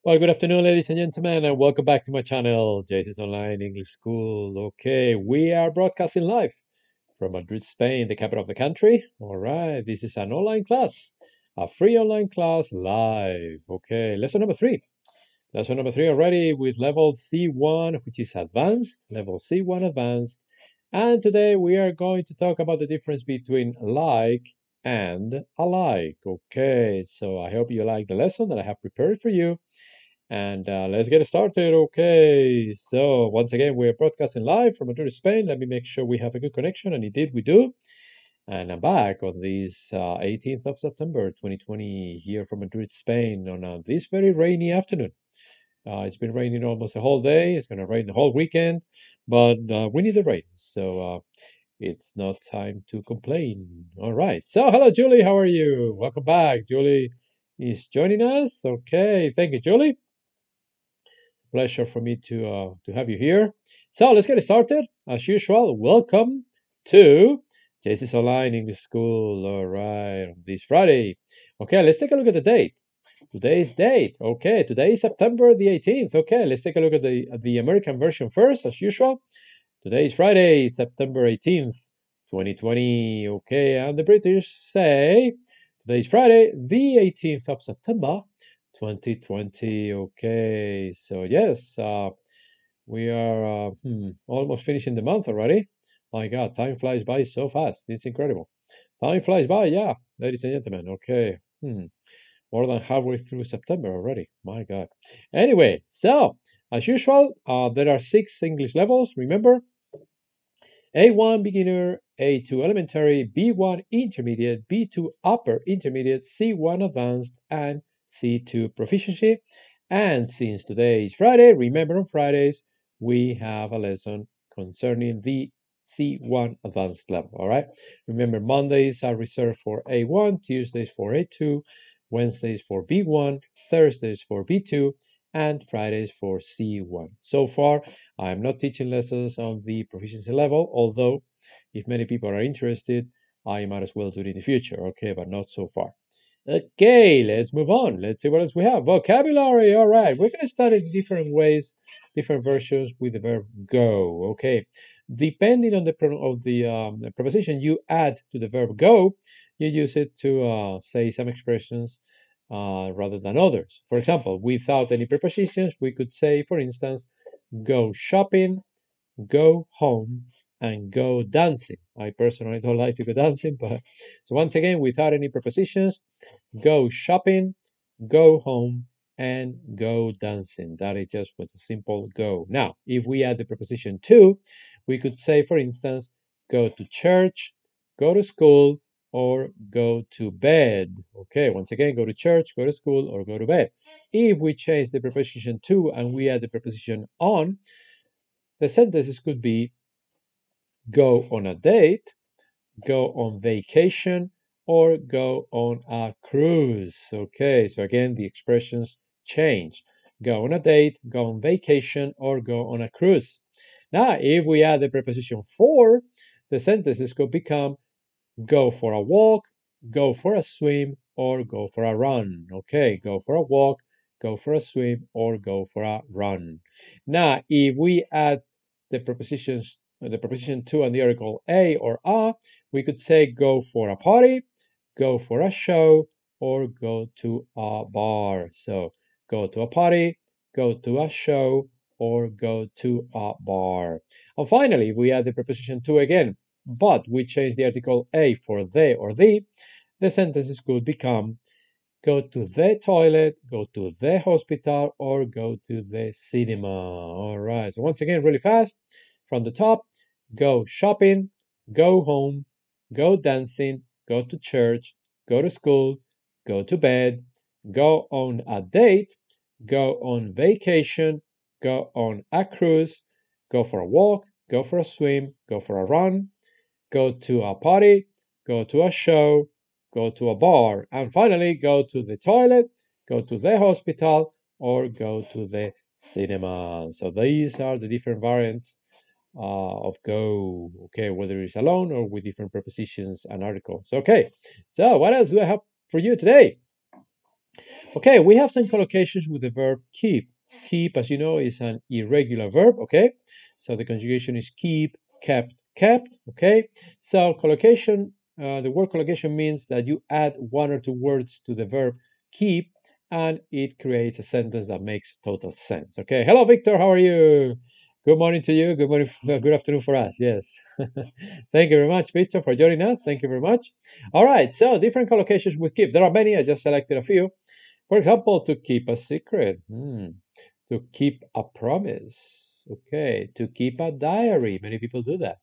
Well, good afternoon, ladies and gentlemen, and welcome back to my channel, JC's Online English School. Okay, we are broadcasting live from Madrid, Spain, the capital of the country. All right, this is an online class, a free online class live. Okay, lesson number three. Lesson number three already with level C1, which is advanced, level C1 advanced. And today we are going to talk about the difference between like and alike. Okay, so I hope you like the lesson that I have prepared for you. And let's get started. Okay, so once again, we're broadcasting live from Madrid, Spain. Let me make sure we have a good connection, and indeed we do. And I'm back on this 18th of September 2020 here from Madrid, Spain on this very rainy afternoon. It's been raining almost the whole day. It's going to rain the whole weekend, but we need the rain. So it's not time to complain. All right. So hello, Julie. How are you? Welcome back. Julie is joining us. Okay. Thank you, Julie. Pleasure for me to have you here. So let's get started. As usual, welcome to JC's Online English School. All right, on this Friday. Okay, let's take a look at the date. Today's date. Okay, today is September the 18th. Okay, let's take a look at the American version first, as usual. Today is Friday, September 18th, 2020. Okay, and the British say today is Friday, the 18th of September, 2020. Okay, so yes, we are almost finishing the month already. My God, time flies by so fast. It's incredible. Time flies by, yeah, ladies and gentlemen. Okay, more than halfway through September already. My God. Anyway, so as usual, there are 6 English levels. Remember, A1 beginner, A2 elementary, B1 intermediate, B2 upper intermediate, C1 advanced, and C2 proficiency. And since today is Friday, remember on Fridays we have a lesson concerning the C1 advanced level. All right. Remember, Mondays are reserved for A1, Tuesdays for A2, Wednesdays for B1, Thursdays for B2, and Fridays for C1. So far, I'm not teaching lessons on the proficiency level, although if many people are interested, I might as well do it in the future, okay, but not so far. Okay, let's move on. Let's see what else we have. Vocabulary, all right. We're going to start in different ways, different versions with the verb go, okay. Depending on the preposition you add to the verb go, you use it to say some expressions rather than others. For example, without any prepositions, we could say, for instance, go shopping, go home, and go dancing. I personally don't like to go dancing, but so once again, without any prepositions, go shopping, go home, and go dancing. That is just with a simple go. Now, if we add the preposition to, we could say, for instance, go to church, go to school, or go to bed. Okay, once again, go to church, go to school, or go to bed. If we change the preposition to and we add the preposition on, the sentences could be go on a date, go on vacation, or go on a cruise. Okay, so again, the expressions change. Go on a date, go on vacation, or go on a cruise. Now, if we add the preposition for, the sentences could become go for a walk, go for a swim, or go for a run. Okay, go for a walk, go for a swim, or go for a run. Now, if we add the preposition to and the article a or a, we could say go for a party, go for a show, or go to a bar. So go to a party, go to a show, or go to a bar. And finally, we add the preposition to again, but we change the article a for they or the sentences could become go to the toilet, go to the hospital, or go to the cinema. All right, so once again, really fast from the top, go shopping, go home, go dancing, go to church, go to school, go to bed, go on a date, go on vacation, go on a cruise, go for a walk, go for a swim, go for a run, go to a party, go to a show, go to a bar, and finally go to the toilet, go to the hospital, or go to the cinema. So these are the different variants of go, okay, whether it's alone or with different prepositions and articles. Okay, so what else do I have for you today? Okay, we have some collocations with the verb keep. Keep, as you know, is an irregular verb, okay? So the conjugation is keep, kept, kept, okay? So collocation, the word collocation means that you add one or two words to the verb keep, and it creates a sentence that makes total sense, okay? Hello, Victor, how are you? Good morning to you. Good morning, good afternoon for us. Yes. Thank you very much, Victor, for joining us. Thank you very much. All right, so different collocations with keep. There are many. I just selected a few. For example, to keep a secret, to keep a promise, okay, to keep a diary. Many people do that.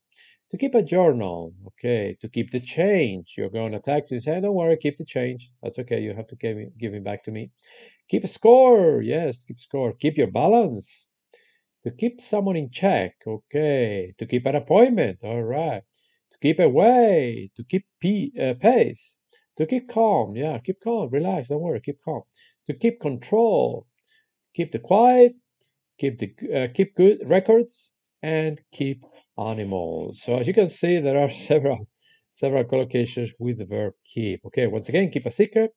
To keep a journal, okay, to keep the change. You're going to taxi and say, don't worry, keep the change. That's okay. You have to give it back to me. Keep a score. Yes, keep score. Keep your balance. To keep someone in check, okay. To keep an appointment, all right. To keep away, to keep pace. To keep calm, yeah, keep calm, relax, don't worry, keep calm. To keep control, keep the quiet, keep good records, and keep animals. So as you can see, there are several collocations with the verb keep. Okay, once again, keep a secret,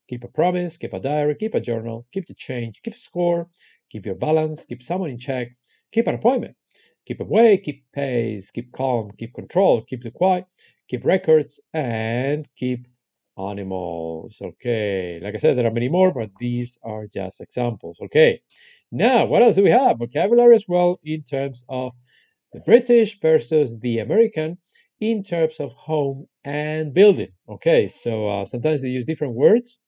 keep a promise, keep a diary, keep a journal, keep the change, keep score, keep your balance, keep someone in check, keep an appointment, keep away, keep pace, keep calm, keep control, keep the quiet, keep records, and keep animals. Okay, like I said, there are many more, but these are just examples. Okay, now what else do we have? Vocabulary as well in terms of the British versus the American in terms of home and building. Okay, so sometimes they use different words.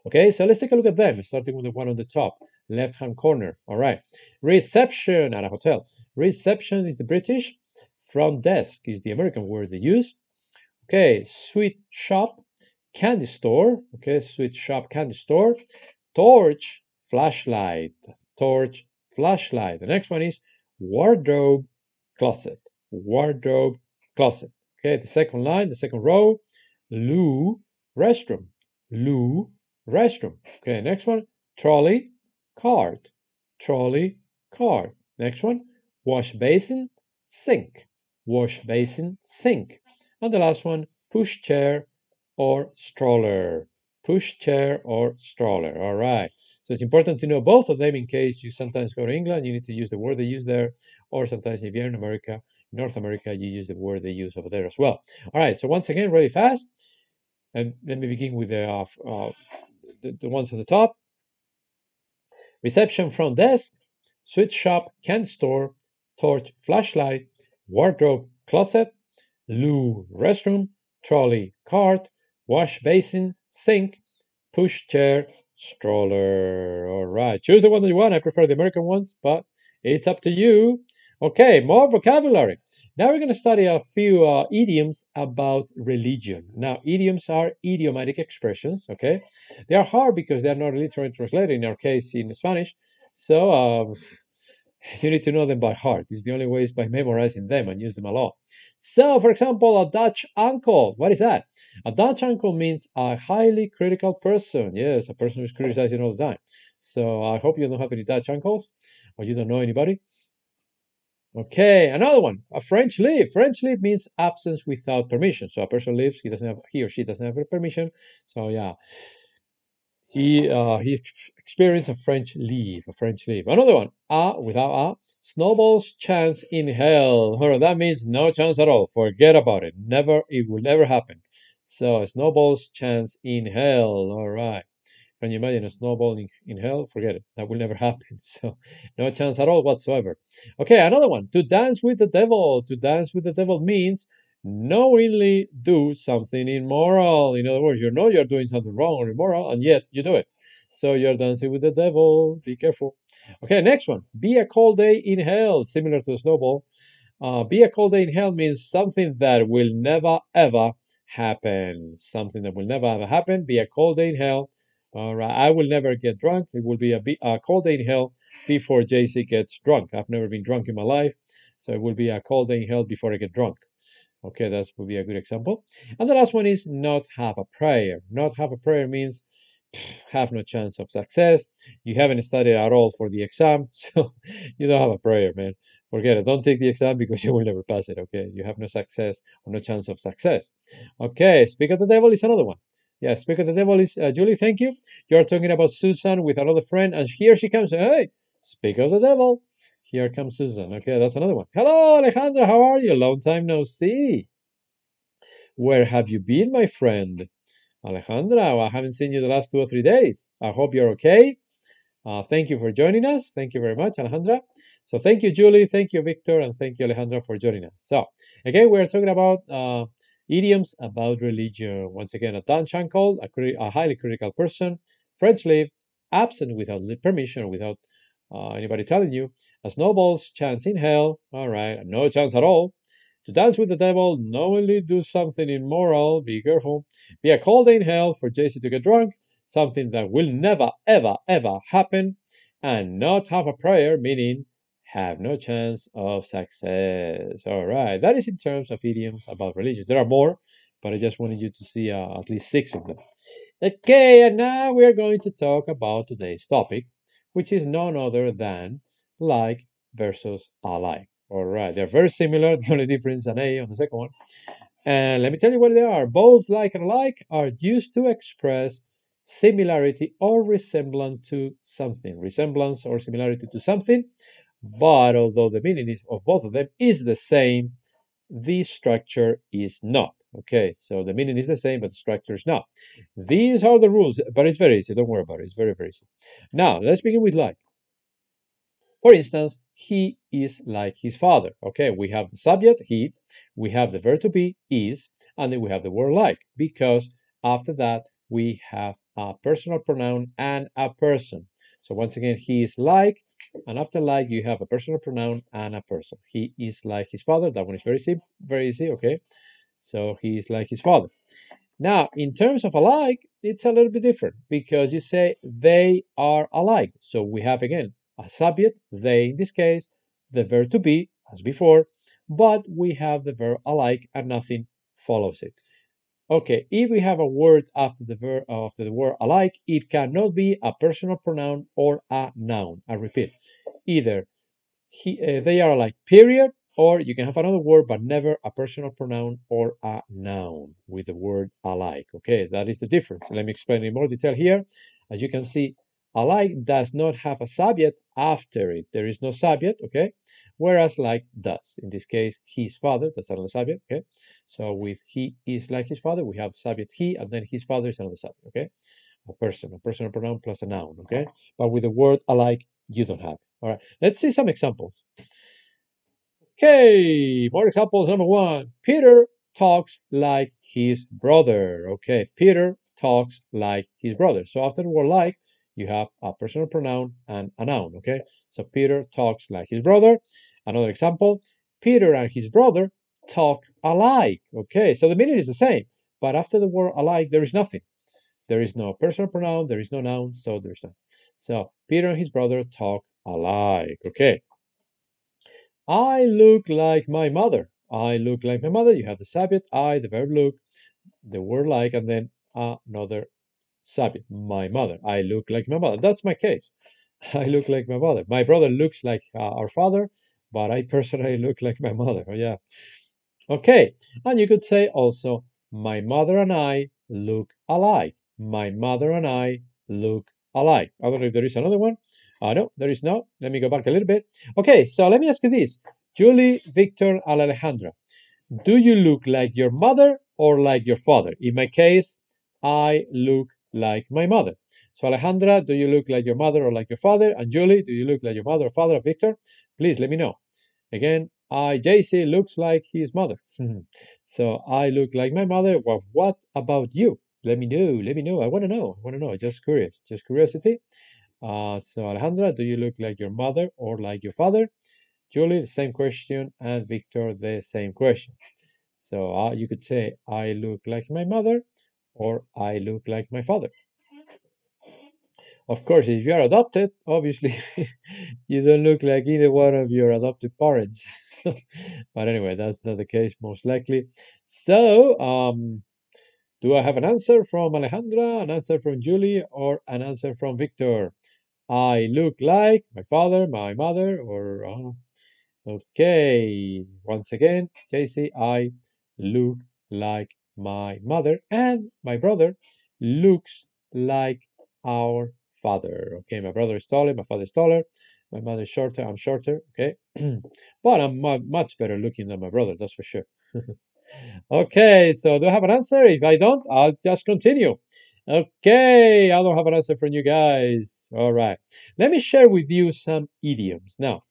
Okay, so let's take a look at them, starting with the one on the top, left-hand corner. All right. Reception at a hotel. Reception is the British. Front desk is the American word they use. Okay, sweet shop, candy store. Okay, sweet shop, candy store. Torch, flashlight. Torch, flashlight. The next one is wardrobe, closet. Wardrobe, closet. Okay, the second line, the second row, loo, restroom. Loo, restroom. Okay, next one, trolley, cart. Trolley, cart. Next one, wash basin, sink. Wash basin, sink. And the last one, push chair or stroller. Push chair or stroller. All right. So it's important to know both of them in case you sometimes go to England, you need to use the word they use there, or sometimes if you're in America, North America, you use the word they use over there as well. All right. So once again, really fast. And let me begin with the ones on the top. Reception, front desk, sweet shop, candy store, torch, flashlight, wardrobe, closet, loo, restroom, trolley, cart, wash basin, sink, push chair, stroller. All right, choose the one that you want. I prefer the American ones, but it's up to you. Okay, more vocabulary. Now we're going to study a few idioms about religion. Now, idioms are idiomatic expressions, okay? They are hard because they are not literally translated, in our case, in Spanish. So you need to know them by heart. It's the only way is by memorizing them and use them a lot. So, for example, a Dutch uncle. What is that? A Dutch uncle means a highly critical person. Yes, a person who's criticizing all the time. So I hope you don't have any Dutch uncles or you don't know anybody. Okay, another one. A French leave. French leave means absence without permission. So a person leaves, he or she doesn't have permission. So yeah, he experienced a French leave. A French leave. Another one. Without snowball's chance in hell. Or that means no chance at all. Forget about it. Never. It will never happen. So a snowball's chance in hell. All right. Can you imagine a snowball in hell? Forget it. That will never happen. So, no chance at all whatsoever. Okay, another one. To dance with the devil. To dance with the devil means knowingly do something immoral. In other words, you know you're doing something wrong or immoral, and yet you do it. So you're dancing with the devil. Be careful. Okay, next one. Be a cold day in hell. Similar to the snowball. Be a cold day in hell means something that will never ever happen. Something that will never ever happen. Be a cold day in hell. All right, I will never get drunk. It will be a cold day in hell before JC gets drunk. I've never been drunk in my life, so it will be a cold day in hell before I get drunk. Okay, that would be a good example. And the last one is not have a prayer. Not have a prayer means have no chance of success. You haven't studied at all for the exam, so you don't have a prayer, man. Forget it. Don't take the exam because you will never pass it. Okay, you have no success or no chance of success. Okay, speak of the devil is another one. Yeah, speak of the devil is Julie. Thank you. You're talking about Susan with another friend, and here she comes. Hey, speak of the devil. Here comes Susan. Okay, that's another one. Hello, Alejandra. How are you? Long time no see. Where have you been, my friend? Alejandra, I haven't seen you the last 2 or 3 days. I hope you're okay. Thank you for joining us. Thank you very much, Alejandra. So thank you, Julie. Thank you, Victor. And thank you, Alejandra, for joining us. So again, we're talking about idioms about religion. Once again, a dunce uncle, a highly critical person, French leave, absent without permission or without anybody telling you, a snowball's chance in hell, all right, no chance at all. To dance with the devil, knowingly do something immoral, be careful. Be a cold day in hell for JC to get drunk, something that will never, ever, ever happen, and not have a prayer, meaning have no chance of success. All right, that is in terms of idioms about religion. There are more, but I just wanted you to see at least 6 of them. Okay, and now we are going to talk about today's topic, which is none other than like versus alike. All right, they're very similar. The only difference is an A on the second one. And let me tell you what they are. Both like and alike are used to express similarity or resemblance to something. Resemblance or similarity to something. But although the meaning of both of them is the same, the structure is not. Okay, so the meaning is the same, but the structure is not. These are the rules, but it's very easy. Don't worry about it. It's very, very easy. Now, let's begin with like. For instance, he is like his father. Okay, we have the subject, he, we have the verb to be, is, and then we have the word like, because after that we have a personal pronoun and a person. So once again, he is like, and after like you have a personal pronoun and a person. He is like his father. That one is very easy, okay? So he is like his father. Now, in terms of alike, it's a little bit different because you say they are alike. So we have again a subject, they in this case, the verb to be as before, but we have the verb alike and nothing follows it. Okay, if we have a word after the word alike, it cannot be a personal pronoun or a noun. I repeat, either they are alike, period, or you can have another word, but never a personal pronoun or a noun with the word alike. Okay, that is the difference. Let me explain in more detail here. As you can see, alike does not have a subject after it. There is no subject, okay? Whereas like does. In this case, his father, that's another subject, okay? So with he is like his father, we have subject he, and then his father is another subject, okay? A personal pronoun plus a noun, okay? But with the word alike, you don't have it. All right, let's see some examples. Okay, more examples. Number one, Peter talks like his brother. Okay, Peter talks like his brother. So after the word like, you have a personal pronoun and a noun. Okay, so Peter talks like his brother. Another example, Peter and his brother talk alike. Okay, so the meaning is the same, but after the word alike, there is nothing. There is no personal pronoun, there is no noun, so there's nothing. So Peter and his brother talk alike. Okay. I look like my mother. I look like my mother. You have the subject, I, the verb look, the word like, and then another subject, my mother. I look like my mother. That's my case. I look like my mother. My brother looks like our father, but I personally look like my mother. Oh, yeah. Okay. And you could say also, my mother and I look alike. My mother and I look alike. I don't know if there is another one. No, there is not. Let me go back a little bit. Okay, so let me ask you this. Julie, Victor, and Alejandra, do you look like your mother or like your father? In my case, I look like my mother. So Alejandra, do you look like your mother or like your father? And Julie, do you look like your mother or father of Victor? Please let me know. Again, JC looks like his mother. So I look like my mother. Well, what about you? Let me know. Let me know. I want to know. I want to know. Just curious. Just curiosity. So Alejandra, do you look like your mother or like your father? Julie, the same question, and Victor, the same question. So you could say, I look like my mother, or I look like my father. Of course, if you are adopted, obviously, you don't look like either one of your adopted parents. But anyway, that's not the case, most likely. So, do I have an answer from Alejandra, an answer from Julie, or an answer from Victor? I look like my father, my mother, or okay. Once again, JC, I look like my mother and my brother. looks like our father. Okay, my brother is taller, my father is taller, my mother is shorter, I'm shorter. Okay, but I'm much better looking than my brother, that's for sure. Okay, so do I have an answer? If I don't, I'll just continue. Okay, I don't have an answer from you guys. All right, let me share with you some idioms. Now,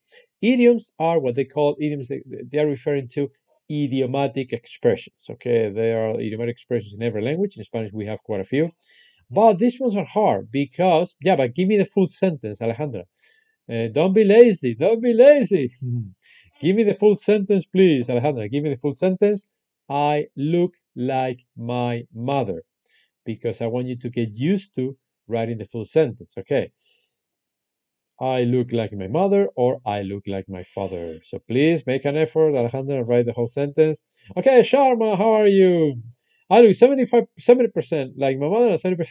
idioms are what they call idioms. They are referring to idiomatic expressions. Okay, there are idiomatic expressions in every language. In Spanish, we have quite a few. But these ones are hard because, yeah, but give me the full sentence, Alejandra. Don't be lazy. Don't be lazy. Give me the full sentence, please, Alejandra. Give me the full sentence. I look like my mother because I want you to get used to writing the full sentence. Okay. I look like my mother or I look like my father. So please make an effort, Alejandra, and write the whole sentence. Okay, Sharma, how are you? I look 70% like my mother and 30%.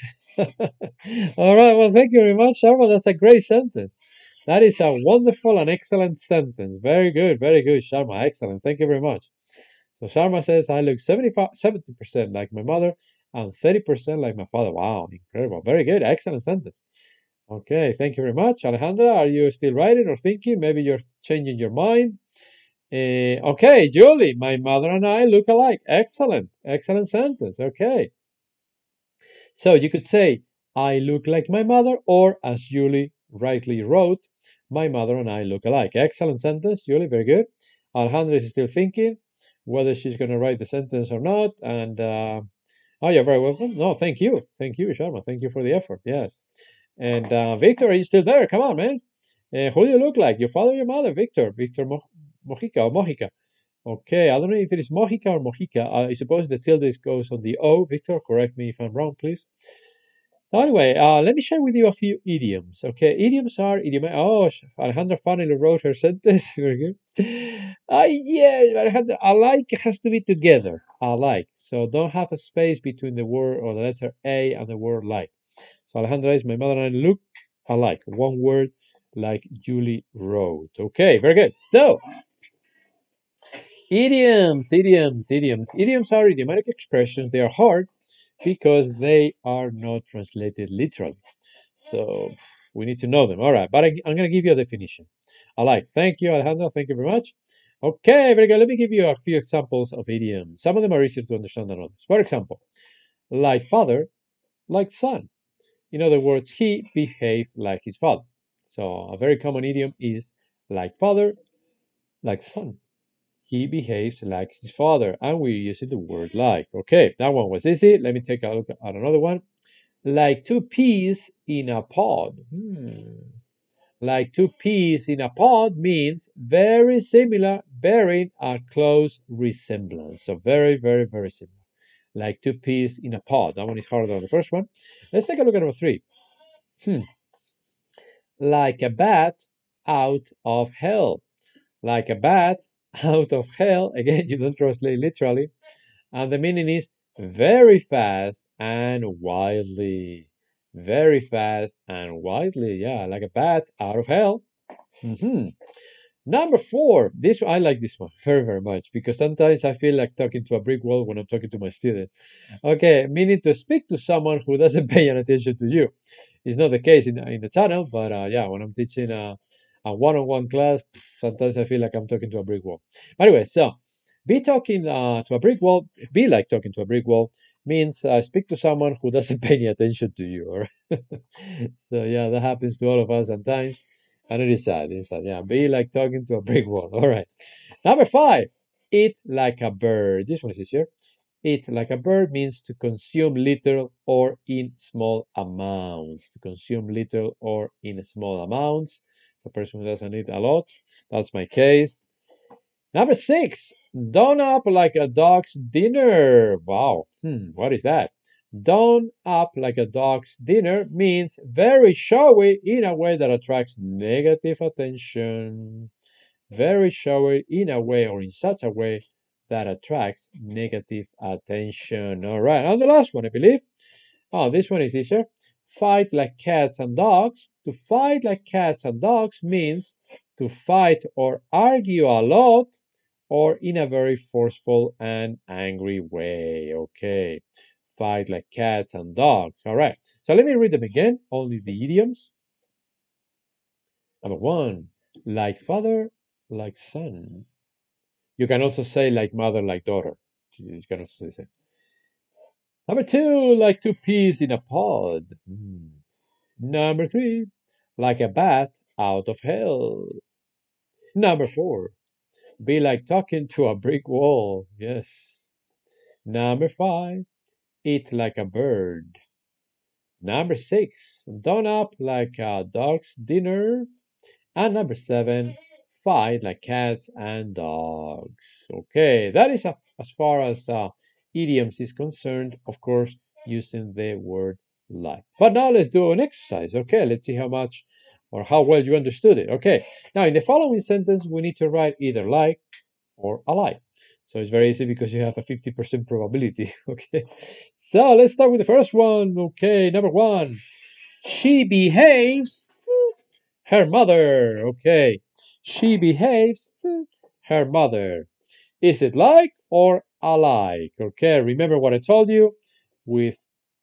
All right, well, thank you very much, Sharma. That's a great sentence. That is a wonderful and excellent sentence. Very good, Sharma. Excellent. Thank you very much. So Sharma says, I look 70% like my mother and 30% like my father. Wow, incredible. Very good. Excellent sentence. Okay, thank you very much. Alejandra, are you still writing or thinking? Maybe you're changing your mind. Okay, Julie, my mother and I look alike. Excellent, excellent sentence. Okay. So you could say, I look like my mother, or as Julie rightly wrote, my mother and I look alike. Excellent sentence, Julie, very good. Alejandra is still thinking whether she's going to write the sentence or not. And, oh, you're very welcome. No, thank you. Thank you, Sharma. Thank you for the effort. Yes. And Victor, are you still there? Come on, man. Who do you look like? Your father or your mother? Victor. Victor Mojica or Mojica. Okay, I don't know if it is Mojica or Mojica. I suppose the tilde goes on the O. Victor, correct me if I'm wrong, please. So anyway, let me share with you a few idioms. Okay, idioms are idiomatic. Oh, Alejandra finally wrote her sentence. Very good. Yeah, Alejandra, alike has to be together. Alike. So don't have a space between the word or the letter A and the word like. So Alejandra is my mother and I look alike. One word like Julie wrote. Okay, very good. So, idioms. Idioms are idiomatic expressions. They are hard because they are not translated literally. So, we need to know them. All right, but I'm going to give you a definition. Alike. Thank you, Alejandra. Thank you very much. Okay, very good. Let me give you a few examples of idioms. Some of them are easier to understand than others. For example, like father, like son. In other words, he behaved like his father. So a very common idiom is like father, like son. He behaves like his father, and we're using the word like. Okay, that one was easy. Let me take a look at another one. Like two peas in a pod. Like two peas in a pod means very similar, bearing a close resemblance. So very similar. Like two peas in a pod. That one is harder than the first one. Let's take a look at number 3. Like a bat out of hell. Like a bat out of hell. Again, you don't translate literally. And the meaning is very fast and wildly. Very fast and wildly. Yeah, like a bat out of hell. Number 4. This I like this one very much because sometimes I feel like talking to a brick wall when I'm talking to my student. Okay, meaning to speak to someone who doesn't pay any attention to you. It's not the case in the channel, but yeah, when I'm teaching a one-on-one class, sometimes I feel like I'm talking to a brick wall. Anyway, so be talking to a brick wall, be like talking to a brick wall means speak to someone who doesn't pay any attention to you. All right? So yeah, that happens to all of us sometimes, and it is sad. It is sad. Yeah, be like talking to a brick wall. All right. Number 5, eat like a bird. This one is easier. Eat like a bird means to consume little or in small amounts. To consume little or in small amounts. It's a person who doesn't eat a lot. That's my case. Number 6, done up like a dog's dinner. Wow. What is that? Done up like a dog's dinner means very showy in a way that attracts negative attention. Very showy in a way or in such a way that attracts negative attention. All right, and the last one, I believe. Oh, this one is easier. Fight like cats and dogs. To fight like cats and dogs means to fight or argue a lot or in a very forceful and angry way. Okay. fight like cats and dogs. All right. So let me read them again, only the idioms. Number one, like father, like son. You can also say like mother, like daughter. You can also say the same. Number two, like two peas in a pod. Number three, like a bat out of hell. Number four, be like talking to a brick wall. Yes. Number five, eat like a bird. Number six, done up like a dog's dinner. And number seven, fight like cats and dogs. Okay, that is as far as idioms is concerned, of course, using the word like. But now let's do an exercise. Okay, let's see how much or how well you understood it. Okay, now in the following sentence, we need to write either like or alike. So it's very easy because you have a 50% probability. Okay, so let's start with the first one. Okay, number one, she behaves her mother. Okay, she behaves her mother. Is it like or alike? Okay, remember what I told you. With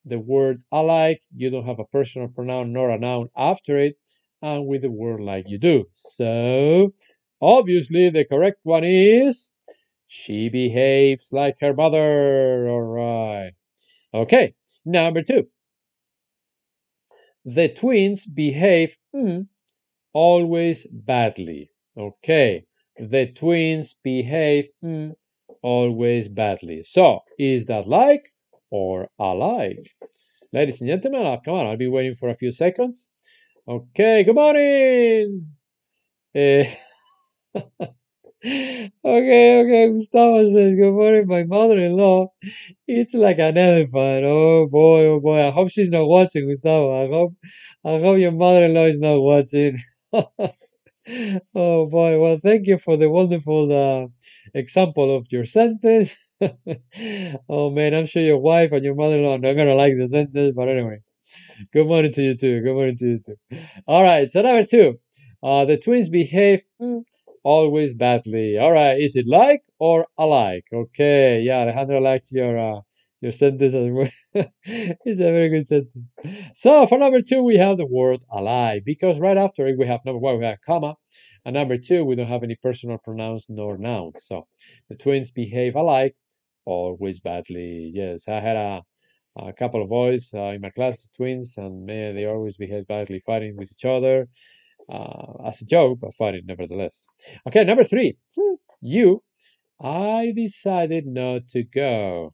the word alike, you don't have a personal pronoun nor a noun after it, and with the word like you do. So, obviously, the correct one is she behaves like her mother. All right. Okay, number two. The twins behave always badly. Okay, the twins behave always badly. So, is that like or alike? Ladies and gentlemen, come on, I'll be waiting for a few seconds. Okay, good morning. Okay, Gustavo says, good morning, my mother-in-law. It's like an elephant. Oh boy, oh boy. I hope she's not watching, Gustavo. I hope your mother-in-law is not watching. Oh boy. Well, thank you for the wonderful example of your sentence. Oh man, I'm sure your wife and your mother-in-law are not gonna like the sentence, but anyway. Good morning to you too. Good morning to you too. All right, so number two. The twins behave always badly. All right, is it like or alike? Okay, yeah, Alejandro likes your sentence as well. It's a very good sentence. So for number two, we have the word alike because right after it we have number one, we have comma, and number two, we don't have any personal pronouns nor nouns. So the twins behave alike, always badly. Yes, I had a couple of boys in my class, twins, and man, they always behave badly, fighting with each other as a joke, but fighting nevertheless. Okay, number three. You, I decided not to go.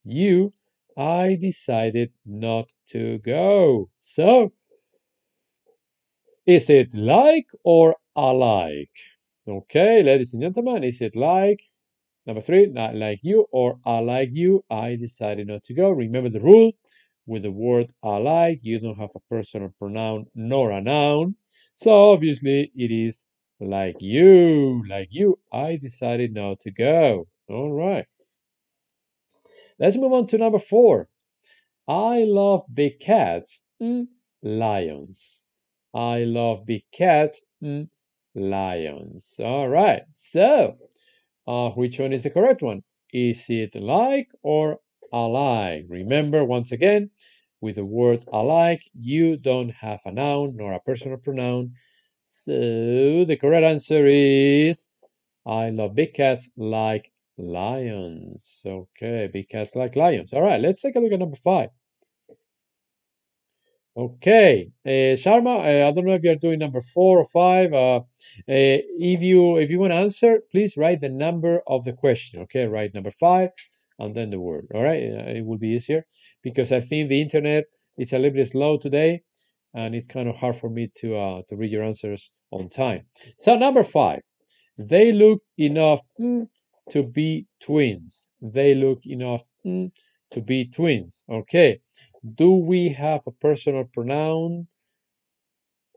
You, I decided not to go. So, is it like or alike? Okay, ladies and gentlemen, is it like? Number three, not like you or I like you. I decided not to go. Remember the rule. With the word alike, you don't have a personal pronoun nor a noun. So obviously it is like you. Like you, I decided not to go. All right. Let's move on to number four. I love big cats, lions. I love big cats, lions. All right. So, which one is the correct one? Is it like or alike? Remember, once again, with the word alike, you don't have a noun nor a personal pronoun. So the correct answer is I love big cats like lions. Okay, big cats like lions. All right, let's take a look at number five. Okay, Sharma, I don't know if you're doing number four or five. If you want to answer, please write the number of the question. Okay, write number five and then the word. All right, it will be easier because I think the internet is a little bit slow today, and it's kind of hard for me to read your answers on time. So number five, they look enough to be twins. They look enough to be twins. Okay. Do we have a personal pronoun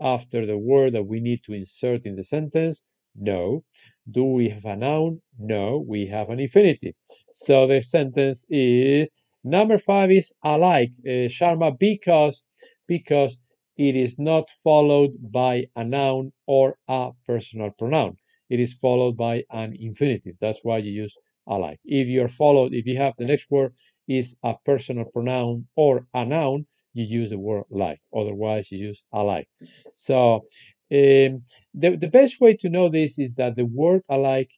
after the word that we need to insert in the sentence? No. Do we have a noun? No. We have an infinitive. So the sentence is number five is alike, Sharma, because it is not followed by a noun or a personal pronoun. It is followed by an infinitive. That's why you use alike. If you have the next word is a personal pronoun or a noun, you use the word like. Otherwise, you use alike. So the best way to know this is that the word alike,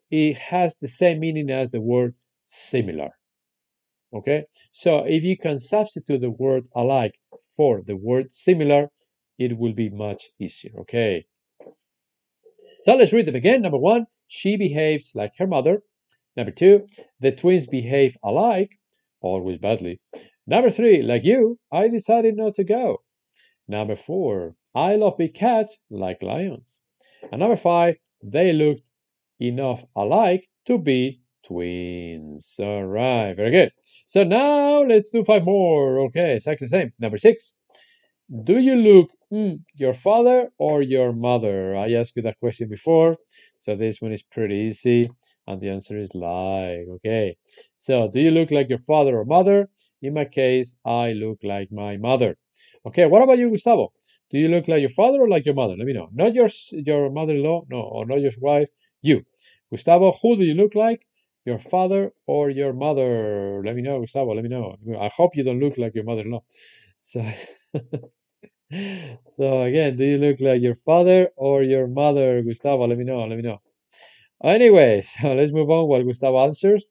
it has the same meaning as the word similar. Okay, so if you can substitute the word alike for the word similar, it will be much easier. Okay, so let's read them again. Number one, she behaves like her mother. Number two, the twins behave alike, always badly. Number three, like you, I decided not to go. Number four, I love big cats like lions. And number five, they looked enough alike to be twins. All right, very good. So now let's do five more. Okay, exactly the same. Number six, do you look your father or your mother? I asked you that question before, so this one is pretty easy, and the answer is like. Okay, so do you look like your father or mother? In my case, I look like my mother. Okay, what about you, Gustavo? Do you look like your father or like your mother? Let me know. Not your mother-in-law, no, or not your wife. You, Gustavo. Who do you look like? Your father or your mother? Let me know, Gustavo. Let me know. I hope you don't look like your mother-in-law. So. So again, do you look like your father or your mother, Gustavo? Let me know. Let me know. Anyway, so let's move on while Gustavo answers.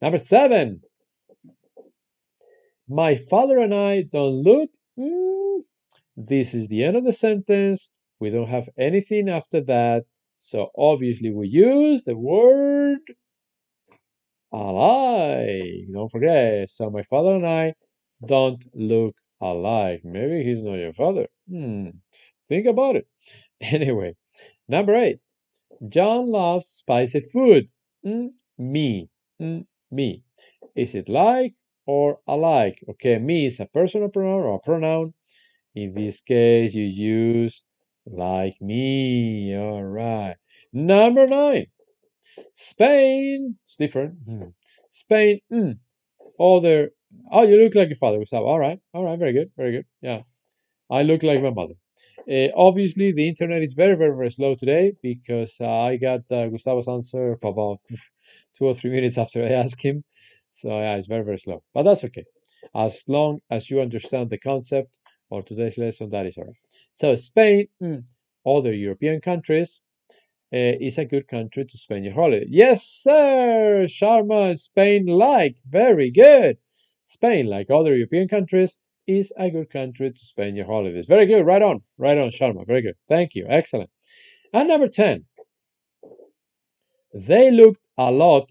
Number seven. My father and I don't look. This is the end of the sentence. We don't have anything after that. So obviously we use the word alike. Don't forget. So my father and I don't look alike. Maybe he's not your father. Think about it. Anyway, number eight. John loves spicy food. Me. Me. Is it like or alike? Okay, me is a personal pronoun or a pronoun. In this case, you use like me. All right. Number nine. Spain. It's different. Spain. Other. Oh, you look like your father, Gustavo. All right. All right. Very good. Very good. Yeah. I look like my mother. Obviously, the internet is very, very, very slow today because I got Gustavo's answer about 2 or 3 minutes after I asked him. So yeah, it's very, very slow. But that's okay. As long as you understand the concept of today's lesson, that is all right. So Spain, other European countries, is a good country to spend your holiday. Yes, sir. Sharma, Spain like. Very good. Spain, like other European countries, is a good country to spend your holidays. Very good. Right on, Sharma. Very good. Thank you. Excellent. And number 10. They looked a lot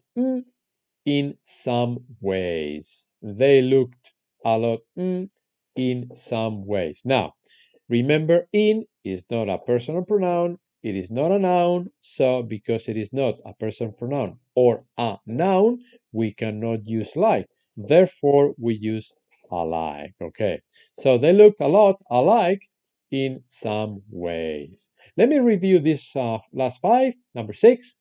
in some ways. They looked a lot in some ways. Now, remember, in is not a personal pronoun. It is not a noun. So, because it is not a personal pronoun or a noun, we cannot use like. Therefore, we use alike. Okay, so they looked a lot alike in some ways. Let me review these last five. Number 6.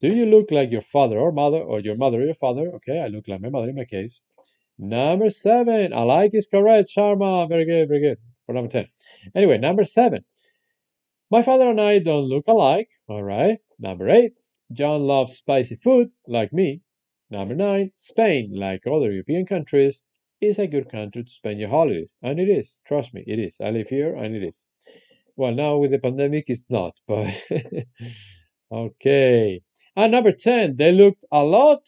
Do you look like your father or mother, or your mother or your father? Okay, I look like my mother in my case. Number 7. Alike is correct, Sharma. Very good, very good. For number 10. Anyway, number 7. My father and I don't look alike. All right. Number 8. John loves spicy food, like me. Number 9. Spain, like other European countries, is a good country to spend your holidays. And it is. Trust me, it is. I live here and it is. Well, now with the pandemic, it's not, but okay. And number 10, they looked a lot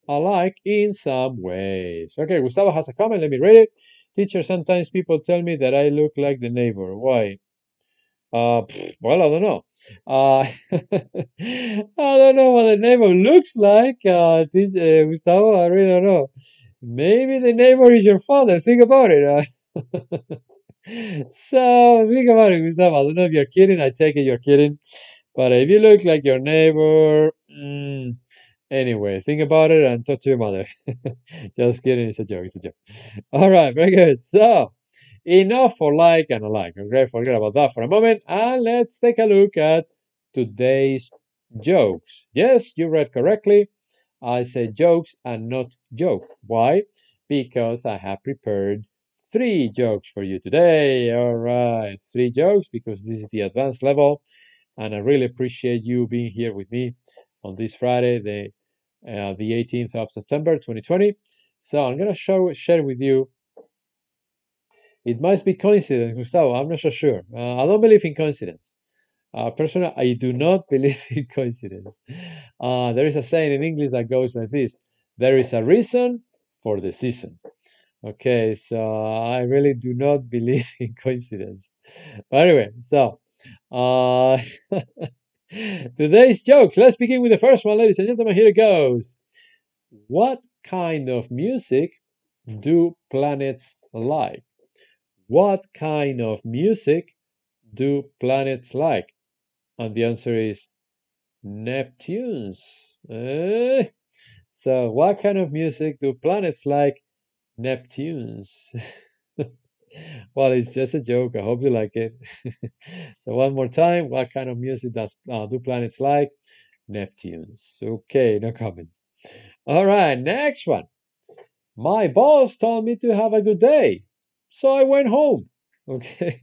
alike in some ways. Okay, Gustavo has a comment. Let me read it. Teacher, sometimes people tell me that I look like the neighbor. Why? Well, I don't know. I don't know what the neighbor looks like. Gustavo, I really don't know. Maybe the neighbor is your father. Think about it. So think about it, Gustavo. I don't know if you're kidding. I take it you're kidding. But if you look like your neighbor, anyway, think about it and talk to your mother. Just kidding. It's a joke. It's a joke. All right. Very good. So enough for like and alike. Okay, forget about that for a moment. And let's take a look at today's jokes. Yes, you read correctly. I said jokes and not joke. Why? Because I have prepared 3 jokes for you today. All right, 3 jokes because this is the advanced level. And I really appreciate you being here with me on this Friday, the 18th of September, 2020. So I'm gonna share with you. It must be coincidence, Gustavo. I'm not so sure. I don't believe in coincidence. Personally, I do not believe in coincidence. There is a saying in English that goes like this: there is a reason for the season. Okay, so I really do not believe in coincidence. But anyway, so uh, today's jokes. Let's begin with the first one, ladies and gentlemen. Here it goes. What kind of music do planets like? What kind of music do planets like? And the answer is Neptune's. So, what kind of music do planets like? Neptune's. Well, it's just a joke. I hope you like it. So, one more time, what kind of music do planets like? Neptune's. Okay, no comments. All right, next one. My boss told me to have a good day, so I went home. Okay,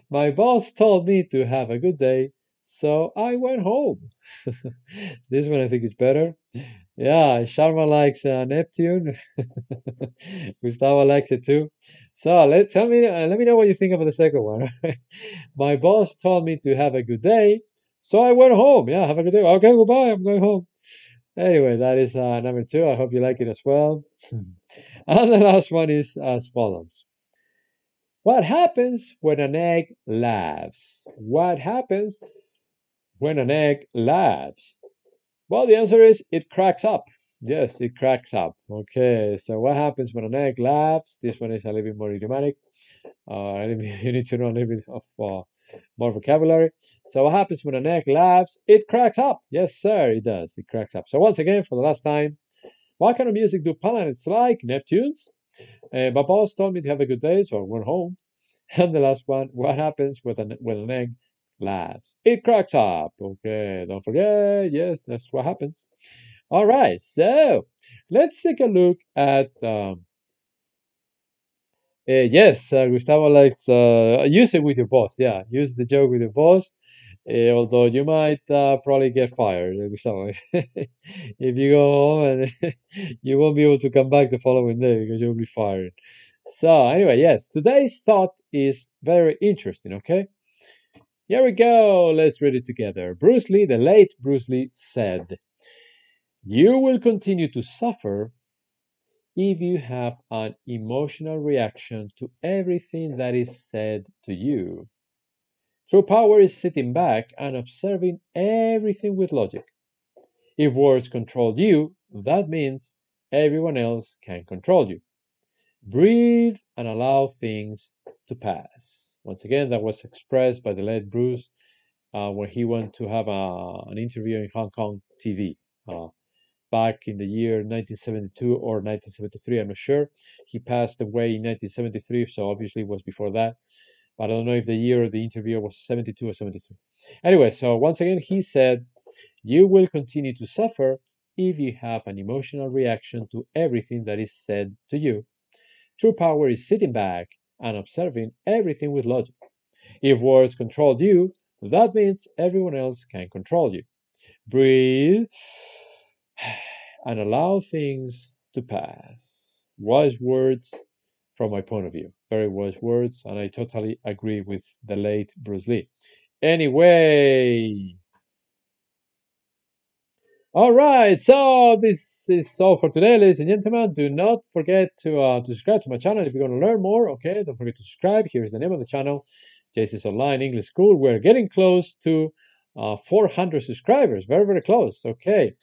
my boss told me to have a good day, so I went home. This one I think is better. Yeah, Sharma likes Neptune. Gustavo likes it too. So let me know what you think of the second one. My boss told me to have a good day, so I went home. Yeah, have a good day. Okay, goodbye. I'm going home. Anyway, that is number two. I hope you like it as well. And the last one is as follows. What happens when an egg laughs? What happens when an egg laughs? Well, the answer is it cracks up. Yes, it cracks up. Okay, so what happens when an egg laughs? This one is a little bit more idiomatic. You need to know a little bit of more vocabulary. So what happens when an egg laughs? It cracks up. Yes, sir, it does. It cracks up. So once again, for the last time, what kind of music do planets like? Neptune's. My boss told me to have a good day, so I went home. And the last one, what happens when an egg laughs? It cracks up. Okay, don't forget. Yes, that's what happens. All right, so let's take a look at. Yes, Gustavo likes use it with your boss. Yeah, use the joke with your boss. Although you might probably get fired, Gustavo, if you go home and you won't be able to come back the following day because you'll be fired. So anyway, yes, today's thought is very interesting. Okay, here we go. Let's read it together. Bruce Lee, the late Bruce Lee, said, "You will continue to suffer if you have an emotional reaction to everything that is said to you. True power is sitting back and observing everything with logic. If words control you, that means everyone else can control you. Breathe and allow things to pass." Once again, that was expressed by the late Bruce when he went to have an interview in Hong Kong TV. Back in the year 1972 or 1973, I'm not sure. He passed away in 1973, so obviously it was before that. But I don't know if the year of the interview was 72 or 73. Anyway, so once again, he said, "You will continue to suffer if you have an emotional reaction to everything that is said to you. True power is sitting back and observing everything with logic. If words control you, that means everyone else can control you. Breathe and allow things to pass." Wise words from my point of view. Very wise words, and I totally agree with the late Bruce Lee. Anyway, all right, so this is all for today, ladies and gentlemen. Do not forget to subscribe to my channel if you're going to learn more. Okay, don't forget to subscribe. Here's the name of the channel, JC's Online English School. We're getting close to 400 subscribers. Very, very close. Okay.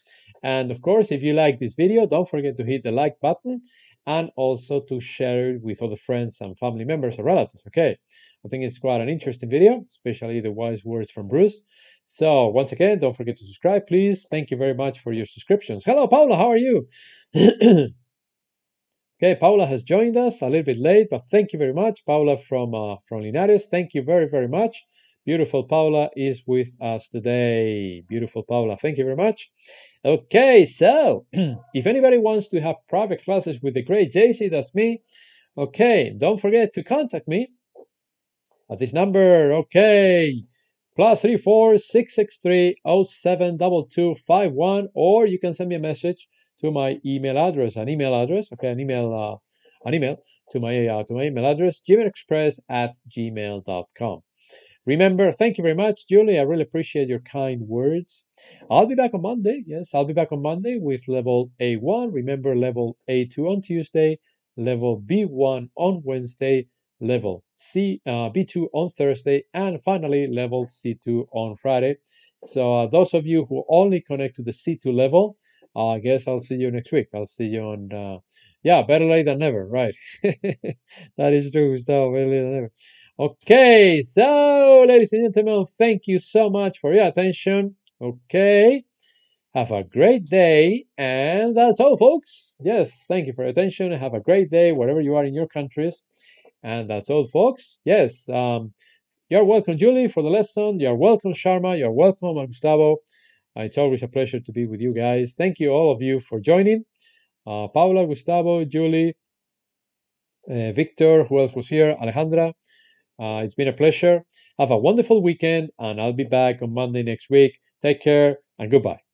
And of course, if you like this video, don't forget to hit the like button and also to share it with other friends and family members or relatives. Okay, I think it's quite an interesting video, especially the wise words from Bruce. So once again, don't forget to subscribe, please. Thank you very much for your subscriptions. Hello, Paula, how are you? Okay, Paula has joined us a little bit late, but thank you very much. Paula from Linares, thank you very, very much. Beautiful Paula is with us today. Beautiful Paula, thank you very much. Okay, so if anybody wants to have private classes with the great JC, that's me. Okay, don't forget to contact me at this number. Okay, +34 663 072251, or you can send me a message to my email address, an email to my email address, gmailexpress@gmail.com. Remember, thank you very much, Julie. I really appreciate your kind words. I'll be back on Monday. Yes, I'll be back on Monday with level A1. Remember, level A2 on Tuesday, level B1 on Wednesday, level B2 on Thursday, and finally, level C2 on Friday. So those of you who only connect to the C2 level, I guess I'll see you next week. I'll see you on, yeah, better late than never, right? That is true, Gustavo, better late than never. Okay, so ladies and gentlemen, thank you so much for your attention. Okay, have a great day, and that's all, folks. Yes, thank you for your attention. Have a great day wherever you are in your countries, and that's all, folks. Yes, you're welcome, Julie, for the lesson. You're welcome, Sharma. You're welcome, Gustavo. It's always a pleasure to be with you guys. Thank you, all of you, for joining. Paula, Gustavo, Julie, Victor, who else was here? Alejandra. It's been a pleasure. Have a wonderful weekend, and I'll be back on Monday next week. Take care and goodbye.